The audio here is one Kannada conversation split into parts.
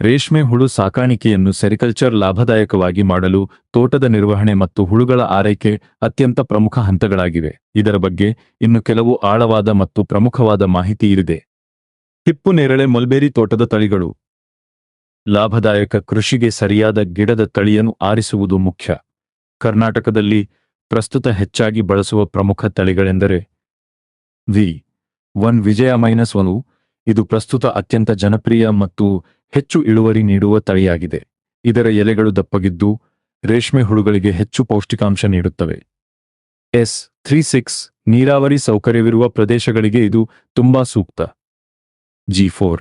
ರೇಷ್ಮೆ ಹುಳು ಸಾಕಾಣಿಕೆಯನ್ನು ಸೆರಿಕಲ್ಚರ್ ಲಾಭದಾಯಕವಾಗಿ ಮಾಡಲು ತೋಟದ ನಿರ್ವಹಣೆ ಮತ್ತು ಹುಳುಗಳ ಆರೈಕೆ ಅತ್ಯಂತ ಪ್ರಮುಖ ಹಂತಗಳಾಗಿವೆ. ಇದರ ಬಗ್ಗೆ ಇನ್ನು ಕೆಲವು ಆಳವಾದ ಮತ್ತು ಪ್ರಮುಖವಾದ ಮಾಹಿತಿ ಇದೆ. ಹಿಪ್ಪುನೇರಳೆ ಮಲ್ಬೇರಿ ತೋಟದ ತಳಿಗಳು. ಲಾಭದಾಯಕ ಕೃಷಿಗೆ ಸರಿಯಾದ ಗಿಡದ ತಳಿಯನ್ನು ಆರಿಸುವುದು ಮುಖ್ಯ. ಕರ್ನಾಟಕದಲ್ಲಿ ಪ್ರಸ್ತುತ ಹೆಚ್ಚಾಗಿ ಬಳಸುವ ಪ್ರಮುಖ ತಳಿಗಳೆಂದರೆ ವಿ1 ವಿಜಯ-1. ಇದು ಪ್ರಸ್ತುತ ಅತ್ಯಂತ ಜನಪ್ರಿಯ ಮತ್ತು ಹೆಚ್ಚು ಇಳುವರಿ ನೀಡುವ ತಳಿಯಾಗಿದೆ. ಇದರ ಎಲೆಗಳು ದಪ್ಪಗಿದ್ದು ರೇಷ್ಮೆ ಹುಳುಗಳಿಗೆ ಹೆಚ್ಚು ಪೌಷ್ಟಿಕಾಂಶ ನೀಡುತ್ತವೆ. S36 ನೀರಾವರಿ ಸೌಕರ್ಯವಿರುವ ಪ್ರದೇಶಗಳಿಗೆ ಇದು ತುಂಬಾ ಸೂಕ್ತ. G4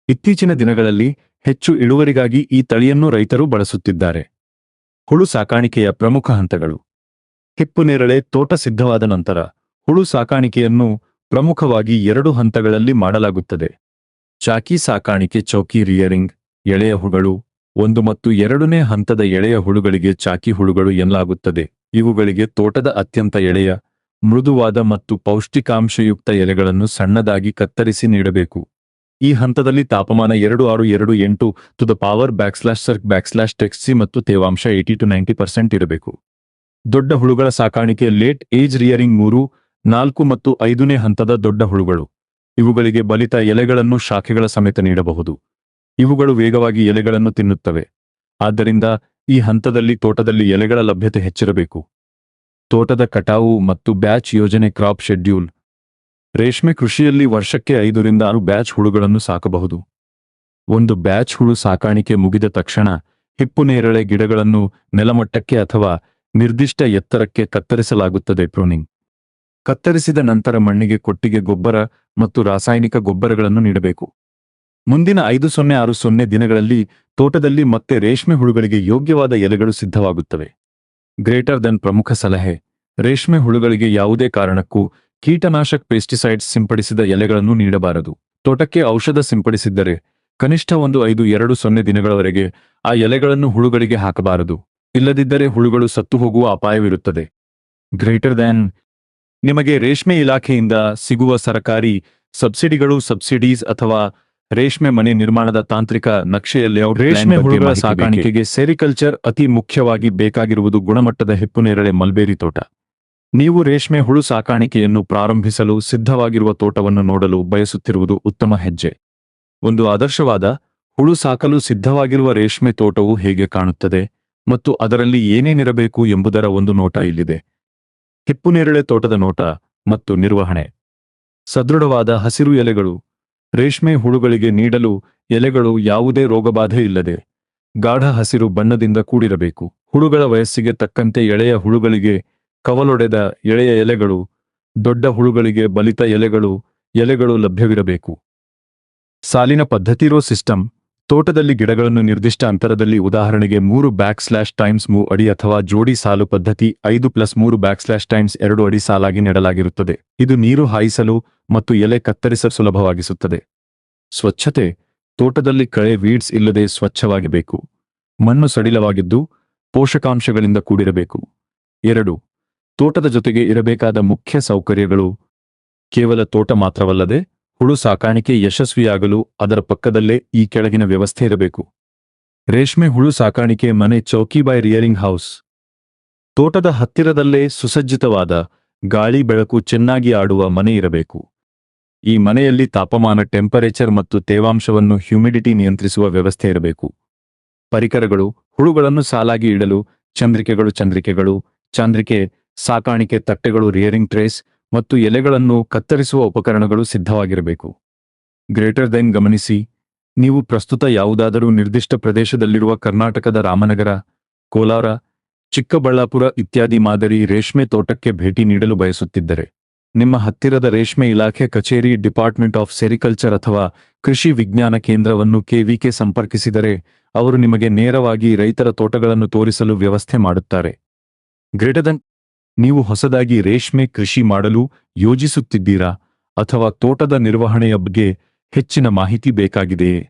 ಇತ್ತೀಚಿನ ದಿನಗಳಲ್ಲಿ ಹೆಚ್ಚು ಇಳುವರಿಗಾಗಿ ಈ ತಳಿಯನ್ನು ರೈತರು ಬಳಸುತ್ತಿದ್ದಾರೆ. ಹುಳು ಸಾಕಾಣಿಕೆಯ ಪ್ರಮುಖ ಹಂತಗಳು. ಹಿಪ್ಪುನೇರಳೆ ತೋಟ ಸಿದ್ಧವಾದ ನಂತರ ಹುಳು ಸಾಕಾಣಿಕೆಯನ್ನು ಪ್ರಮುಖವಾಗಿ 2 ಹಂತಗಳಲ್ಲಿ ಮಾಡಲಾಗುತ್ತದೆ. ಚಾಕಿ ಸಾಕಾಣಿಕೆ ಚೌಕಿ ರಿಯರಿಂಗ್, ಎಳೆಯ ಹುಳುಗಳು 1 ಮತ್ತು 2ನೇ ಹಂತದ ಎಳೆಯ ಹುಳುಗಳಿಗೆ ಚಾಕಿ ಹುಳುಗಳು ಎನ್ನಲಾಗುತ್ತದೆ. ಇವುಗಳಿಗೆ ತೋಟದ ಅತ್ಯಂತ ಎಳೆಯ, ಮೃದುವಾದ ಮತ್ತು ಪೌಷ್ಟಿಕಾಂಶಯುಕ್ತ ಎಲೆಗಳನ್ನು ಸಣ್ಣದಾಗಿ ಕತ್ತರಿಸಿ ನೀಡಬೇಕು. ಈ ಹಂತದಲ್ಲಿ ತಾಪಮಾನ 2628°C ಮತ್ತು ತೇವಾಂಶ 80-90% ಇರಬೇಕು. ದೊಡ್ಡ ಹುಳುಗಳ ಸಾಕಾಣಿಕೆ ಲೇಟ್ ಏಜ್ ರಿಯರಿಂಗ್ 3, 4 ಮತ್ತು 5ನೇ ಹಂತದ ದೊಡ್ಡ ಹುಳುಗಳು. ಇವುಗಳಿಗೆ ಬಲಿತ ಎಲೆಗಳನ್ನು ಶಾಖೆಗಳ ಸಮೇತ ನೀಡಬಹುದು. ಇವುಗಳು ವೇಗವಾಗಿ ಎಲೆಗಳನ್ನು ತಿನ್ನುತ್ತವೆ. ಆದ್ದರಿಂದ ಈ ಹಂತದಲ್ಲಿ ತೋಟದಲ್ಲಿ ಎಲೆಗಳ ಲಭ್ಯತೆ ಹೆಚ್ಚಿರಬೇಕು. ತೋಟದ ಕಟಾವು ಮತ್ತು ಬ್ಯಾಚ್ ಯೋಜನೆ ಕ್ರಾಪ್ ಶೆಡ್ಯೂಲ್. ರೇಷ್ಮೆ ಕೃಷಿಯಲ್ಲಿ ವರ್ಷಕ್ಕೆ 5 ರಿಂದ 6 ಬ್ಯಾಚ್ ಹುಳುಗಳನ್ನು ಸಾಕಬಹುದು. ಒಂದು ಬ್ಯಾಚ್ ಹುಳು ಸಾಕಾಣಿಕೆ ಮುಗಿದ ತಕ್ಷಣ ಹಿಪ್ಪುನೇರಳೆ ಗಿಡಗಳನ್ನು ನೆಲಮಟ್ಟಕ್ಕೆ ಅಥವಾ ನಿರ್ದಿಷ್ಟ ಎತ್ತರಕ್ಕೆ ಕತ್ತರಿಸಲಾಗುತ್ತದೆ. ಪ್ರೂನಿಂಗ್. ಕತ್ತರಿಸಿದ ನಂತರ ಮಣ್ಣಿಗೆ ಕೊಟ್ಟಿಗೆ ಗೊಬ್ಬರ ಮತ್ತು ರಾಸಾಯನಿಕ ಗೊಬ್ಬರಗಳನ್ನು ನೀಡಬೇಕು. ಮುಂದಿನ 5060 ದಿನಗಳಲ್ಲಿ ತೋಟದಲ್ಲಿ ಮತ್ತೆ ರೇಷ್ಮೆ ಹುಳುಗಳಿಗೆ ಯೋಗ್ಯವಾದ ಎಲೆಗಳು ಸಿದ್ಧವಾಗುತ್ತವೆ. ಪ್ರಮುಖ ಸಲಹೆ. ರೇಷ್ಮೆ ಹುಳುಗಳಿಗೆ ಯಾವುದೇ ಕಾರಣಕ್ಕೂ ಕೀಟನಾಶಕ ಪೆಸ್ಟಿಸೈಡ್ಸ್ ಸಿಂಪಡಿಸಿದ ಎಲೆಗಳನ್ನು ನೀಡಬಾರದು. ತೋಟಕ್ಕೆ ಔಷಧ ಸಿಂಪಡಿಸಿದ್ದರೆ ಕನಿಷ್ಠ 5-20 ದಿನಗಳವರೆಗೆ ಆ ಎಲೆಗಳನ್ನು ಹುಳುಗಳಿಗೆ ಹಾಕಬಾರದು. ಇಲ್ಲದಿದ್ದರೆ ಹುಳುಗಳು ಸತ್ತು ಹೋಗುವ ಅಪಾಯವಿರುತ್ತದೆ. ನಿಮಗೆ ರೇಷ್ಮೆ ಇಲಾಖೆಯಿಂದ ಸಿಗುವ ಸರಕಾರಿ ಸಬ್ಸಿಡೀಸ್ ಅಥವಾ ರೇಷ್ಮೆ ಮನೆ ನಿರ್ಮಾಣದ ತಾಂತ್ರಿಕ ನಕ್ಷೆಯ ಲೇಔಟ್. ರೇಷ್ಮೆ ಹುಳುಗಳ ಸಾಕಾಣಿಕೆಗೆ ಸೆರಿಕಲ್ಚರ್ ಅತಿ ಮುಖ್ಯವಾಗಿ ಬೇಕಾಗಿರುವುದು ಗುಣಮಟ್ಟದ ಹಿಪ್ಪುನೇರಳೆ ಮಲ್ಬೇರಿ ತೋಟ. ನೀವು ರೇಷ್ಮೆ ಹುಳು ಸಾಕಾಣಿಕೆಯನ್ನು ಪ್ರಾರಂಭಿಸಲು ಸಿದ್ಧವಾಗಿರುವ ತೋಟವನ್ನು ನೋಡಲು ಬಯಸುತ್ತಿರುವುದು ಉತ್ತಮ ಹೆಜ್ಜೆ. ಒಂದು ಆದರ್ಶವಾದ ಹುಳು ಸಾಕಲು ಸಿದ್ಧವಾಗಿರುವ ರೇಷ್ಮೆ ತೋಟವು ಹೇಗೆ ಕಾಣುತ್ತದೆ ಮತ್ತು ಅದರಲ್ಲಿ ಏನೇನಿರಬೇಕು ಎಂಬುದರ ಒಂದು ನೋಟ ಇಲ್ಲಿದೆ. ಹಿಪ್ಪುನೇರಳೆ ತೋಟದ ನೋಟ ಮತ್ತು ನಿರ್ವಹಣೆ. ಸದೃಢವಾದ ಹಸಿರು ಎಲೆಗಳು. ರೇಷ್ಮೆ ಹುಳುಗಳಿಗೆ ನೀಡಲು ಎಲೆಗಳು ಯಾವುದೇ ರೋಗಬಾಧೆ ಇಲ್ಲದೆ ಗಾಢ ಹಸಿರು ಬಣ್ಣದಿಂದ ಕೂಡಿರಬೇಕು. ಹುಳುಗಳ ವಯಸ್ಸಿಗೆ ತಕ್ಕಂತೆ ಎಳೆಯ ಹುಳುಗಳಿಗೆ ಕವಲೊಡೆದ ಎಳೆಯ ಎಲೆಗಳು, ದೊಡ್ಡ ಹುಳುಗಳಿಗೆ ಬಲಿತ ಎಲೆಗಳು ಲಭ್ಯವಿರಬೇಕು. ಸಾಲಿನ ಪದ್ಧತಿ. Row system. ತೋಟದಲ್ಲಿ ಗಿಡಗಳನ್ನು ನಿರ್ದಿಷ್ಟ ಅಂತರದಲ್ಲಿ, ಉದಾಹರಣೆಗೆ 3 ಅಡಿ ಅಥವಾ ಜೋಡಿ ಸಾಲು ಪದ್ಧತಿ 5+3 ಅಡಿ ಸಾಲಾಗಿ ನೆಡಲಾಗಿರುತ್ತದೆ. ಇದು ನೀರು ಹಾಯಿಸಲು ಮತ್ತು ಎಲೆ ಕತ್ತರಿಸಲು ಸುಲಭವಾಗಿಸುತ್ತದೆ. ಸ್ವಚ್ಛತೆ. ತೋಟದಲ್ಲಿ ಕಳೆ ವೀಡ್ಸ್ ಇಲ್ಲದೆ ಸ್ವಚ್ಛವಾಗಿರಬೇಕು. ಮಣ್ಣು ಸಡಿಲವಾಗಿದ್ದು ಪೋಷಕಾಂಶಗಳಿಂದ ಕೂಡಿರಬೇಕು. 2. ತೋಟದ ಜೊತೆಗೆ ಇರಬೇಕಾದ ಮುಖ್ಯ ಸೌಕರ್ಯಗಳು. ಕೇವಲ ತೋಟ ಮಾತ್ರವಲ್ಲದೆ ಹುಳು ಸಾಕಾಣಿಕೆ ಯಶಸ್ವಿಯಾಗಲು ಅದರ ಪಕ್ಕದಲ್ಲೇ ಈ ಕೆಳಗಿನ ವ್ಯವಸ್ಥೆ ಇರಬೇಕು. ರೇಷ್ಮೆ ಹುಳು ಸಾಕಾಣಿಕೆ ಮನೆ ಚೌಕಿ ಬೈ ರಿಯರಿಂಗ್ ಹೌಸ್. ತೋಟದ ಹತ್ತಿರದಲ್ಲೇ ಸುಸಜ್ಜಿತವಾದ, ಗಾಳಿ ಬೆಳಕು ಚೆನ್ನಾಗಿ ಆಡುವ ಮನೆ ಇರಬೇಕು. ಈ ಮನೆಯಲ್ಲಿ ತಾಪಮಾನ ಟೆಂಪರೇಚರ್ ಮತ್ತು ತೇವಾಂಶವನ್ನು ಹ್ಯುಮಿಡಿಟಿ ನಿಯಂತ್ರಿಸುವ ವ್ಯವಸ್ಥೆ ಇರಬೇಕು. ಪರಿಕರಗಳು. ಹುಳುಗಳನ್ನು ಸಾಲಾಗಿ ಇಡಲು ಚಾಂದ್ರಿಕೆ ಸಾಕಾಣಿಕೆ ತಟ್ಟೆಗಳು, ರಿಯರಿಂಗ್ ಟ್ರೇಸ್ ಮತ್ತು ಎಲೆಗಳನ್ನು ಕತ್ತರಿಸುವ ಉಪಕರಣಗಳು ಸಿದ್ಧವಾಗಿರಬೇಕು. ಗಮನಿಸಿ, ನೀವು ಪ್ರಸ್ತುತ ಯಾವುದಾದರೂ ನಿರ್ದಿಷ್ಟ ಪ್ರದೇಶದಲ್ಲಿರುವ ಕರ್ನಾಟಕದ ರಾಮನಗರ, ಕೋಲಾರ, ಚಿಕ್ಕಬಳ್ಳಾಪುರ ಇತ್ಯಾದಿ ಮಾದರಿ ರೇಷ್ಮೆ ತೋಟಕ್ಕೆ ಭೇಟಿ ನೀಡಲು ಬಯಸುತ್ತಿದ್ದರೆ, ನಿಮ್ಮ ಹತ್ತಿರದ ರೇಷ್ಮೆ ಇಲಾಖೆ ಕಚೇರಿ, ಡಿಪಾರ್ಟ್ಮೆಂಟ್ ಆಫ್ ಸೆರಿಕಲ್ಚರ್ ಅಥವಾ ಕೃಷಿ ವಿಜ್ಞಾನ ಕೇಂದ್ರವನ್ನು KVK ಸಂಪರ್ಕಿಸಿದರೆ ಅವರು ನಿಮಗೆ ನೇರವಾಗಿ ರೈತರ ತೋಟಗಳನ್ನು ತೋರಿಸಲು ವ್ಯವಸ್ಥೆ ಮಾಡುತ್ತಾರೆ. ನೀವು ಹೊಸದಾಗಿ ರೇಷ್ಮೆ ಕೃಷಿ ಮಾಡಲು ಯೋಜಿಸುತ್ತಿದ್ದೀರಾ ಅಥವಾ ತೋಟದ ನಿರ್ವಹಣೆಯ ಬಗ್ಗೆ ಹೆಚ್ಚಿನ ಮಾಹಿತಿ ಬೇಕಾಗಿದೆಯೇ?